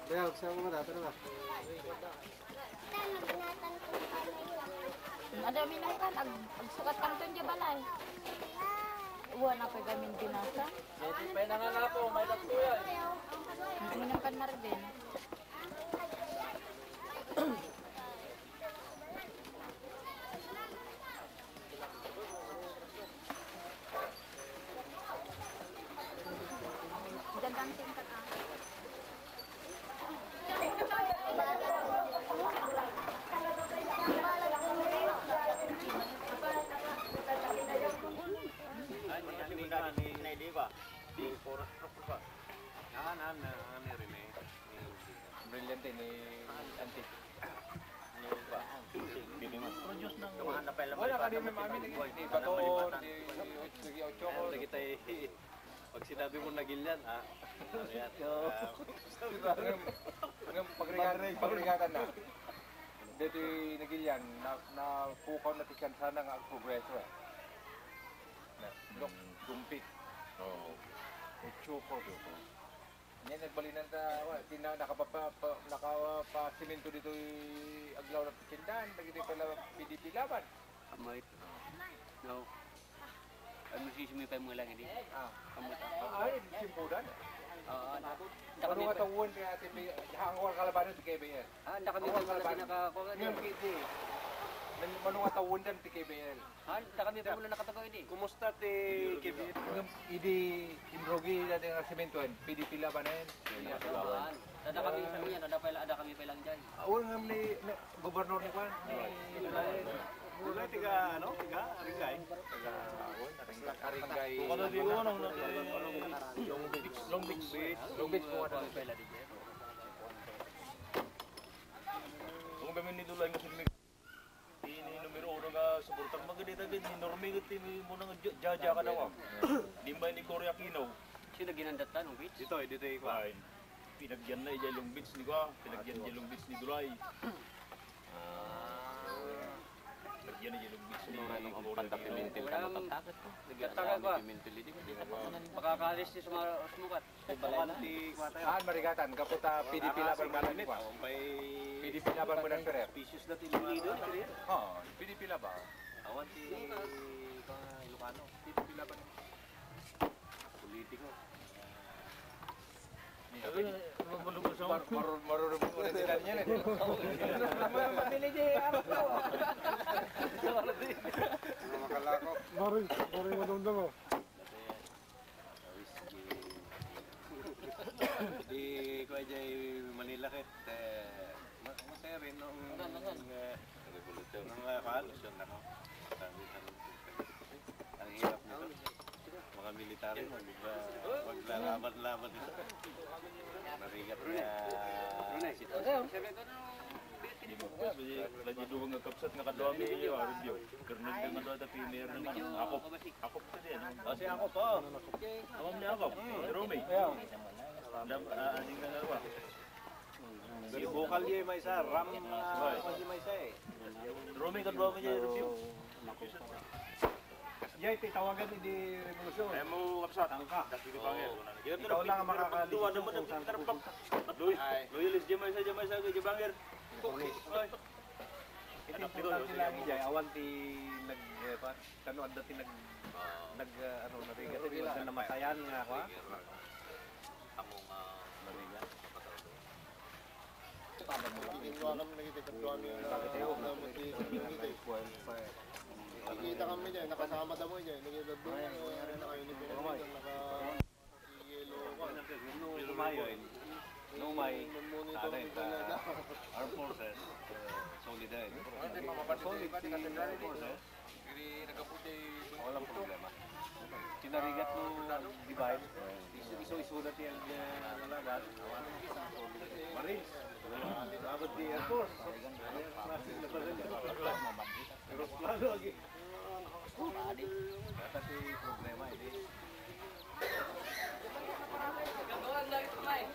Kaya, sa mga dati na. Ada minang kan, agsukat kang tunja balay. Uwan ako gamin binasa. Jadi penangan ako, may dakto yan. Minang kan na rin. Gandang tingkat ah. Di ba? Di poros pa. Ni Rene. Brilliante ni Auntie. Ni ba? Bini mo. Produce ng mga napela. Wala ka din may mami ni Bato, ni Ocho. Lagi tayo pag sinabi mo nagilyan, ha? Ayan. Ang pagringatan na. Dito nagilyan, na pukaw na tikan sana nga ang progreso eh. Lok, gumpit. Oo. Ocho ko. Yan, nagbalinan ta, nakapasiminto dito aglaw ng pikindan, nagiging pala PDP laban. Amay. No. Ano sisimipay mo lang hindi? Kamot ako. Ay, simpudan. Ano nga tawon kaya hangwal kalabanan si KBL? Anda kami pa mula pinakakuha Ngayon, KD. Ano nga tawon din si KBL? Anda kami pa mula nakatabaw hindi. Kumusta ti KBL? Idi Imrogi dati nga sementuan, PDP laban na yan. Ada kami sa niya, ada kami pa lang diyan. Awal nga ni gobernador ni Juan, ni Wala tiga Aringay. Aringay. Kada di ko nang Long Beach. Long Beach po ano. Pala di diyan. Kung ba may nidulay mo sa ini numero 1 nga suportang maganda din normi gati mo nang jaja ka daw. Limbay ni Cory Aquino. Sino ginandatan ng beach? Dito ko. Pinagyan na ija Long Beach ni ko. Pinagyan ija Long Beach ni Duray. Pinagyan na ija Long Beach ni Pantapimentil ka matatakot ko. Nagtaka ko. Makakalis ni sumukat. Balanti kwata. Marigatan kaputa PDP laban malan ko. May PDP laban mo ng Perer. Pisius na tinilido ni Oh, PDP laban. Awan ti Ilocano. PDP laban. Politiko. Marunong mo rin sila niyan eh. Mabili niya ako. Makalakok. Mari madungdang oh. Di ko aja Manila ket masaya rin nung revolusyon ng kalusyon na ko. Ang hirap nito. Mga military maglalaban-laban dito. Marigat na sitwasyon. Lagi duwang nga kapsat nga kadwa mi review. Karena nga doon ta premier ng ako pa din. Kasi ako pa. Awam niya ako. Romy. Aning nga dalawa. Si Bukal ye may isa, Ram kasi may isa eh. Romy kadwa mi review. Yay, tawagan ni di revolusyon. Ay mo kapsat ang ka. Ikaw lang ang makakalisod naman ng tarpang. Loyalis jamay sa Jabangir. Importante lang niya, awan ti kanuan dati nag ano narigat ti na namatayan nga ako. Among narigat. Nakikita kami dyan, nakasama daw mo dyan. Nagigabing na kayo ni Pinagay. Numay, Armed Forces, Solidar. Solid si Armed Forces. Walang problema. Sinarigat mo divide, iso-isulat yung lalagat. Marines, abot di Air Force. Aeroplano lagi. Kata si problema ini. Gagawin lang ito may.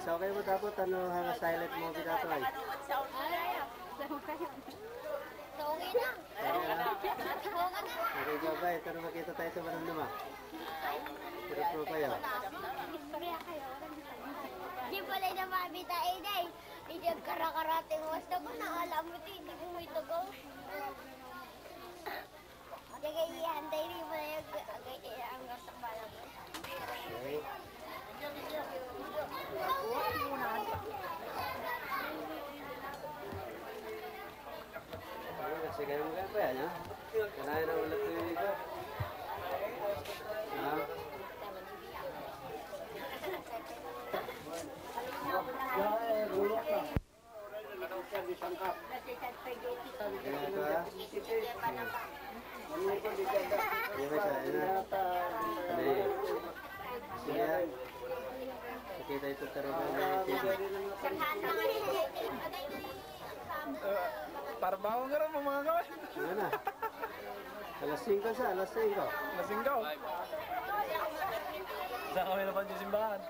So kayo mo dapat ano hanga silent mo kita to ay. Tungi na. Tunga na. Okay, bye-bye. Ito na makita tayo sa Mananduma. Pero pro kayo. Istorya kayo. Di pala na mabita eh, day. Hindi ang karakarate mo. Basta ko na alam mo ito, hindi mo ito go. Kaya ihantay rin mo na yung ang sa pala mo. Okay. Kasi kayo mga pa yan, ha? Kanayan na ulit ko yung iba. Ha? Kaya ito, ha? Iya, ba siya? Ayan na. Sige. Sige, ha? Kita ito taruhan na Parbaho nga rin mga kaway. ano na? Alas 5 sa, alas 5. Nasinggaw. Saan kami napan yung simbahan?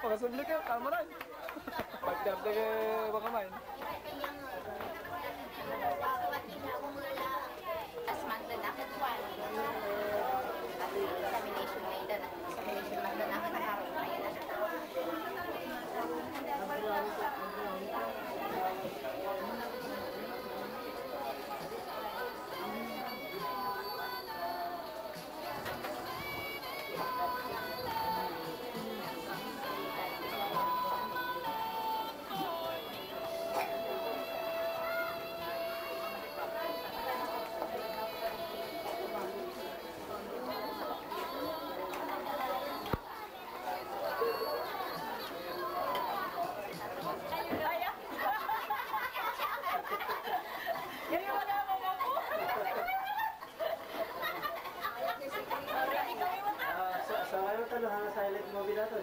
Pagkasubli kayo, kalma rin. Pagkarte kayo baka main. Last month na nakatwan. Examination na ito. Examination na nakatawin na yun. Sa ngayon ito, hanga silent movie na ito.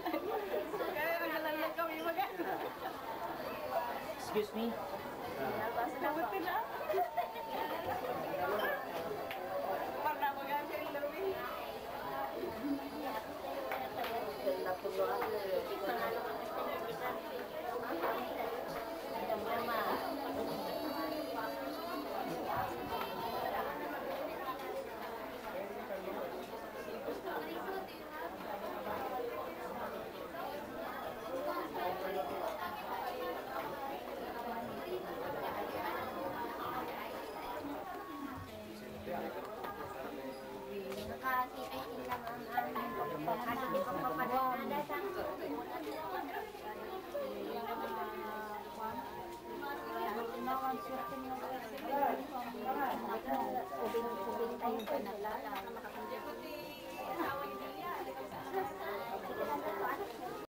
Excuse me. Ubing tayo pa na.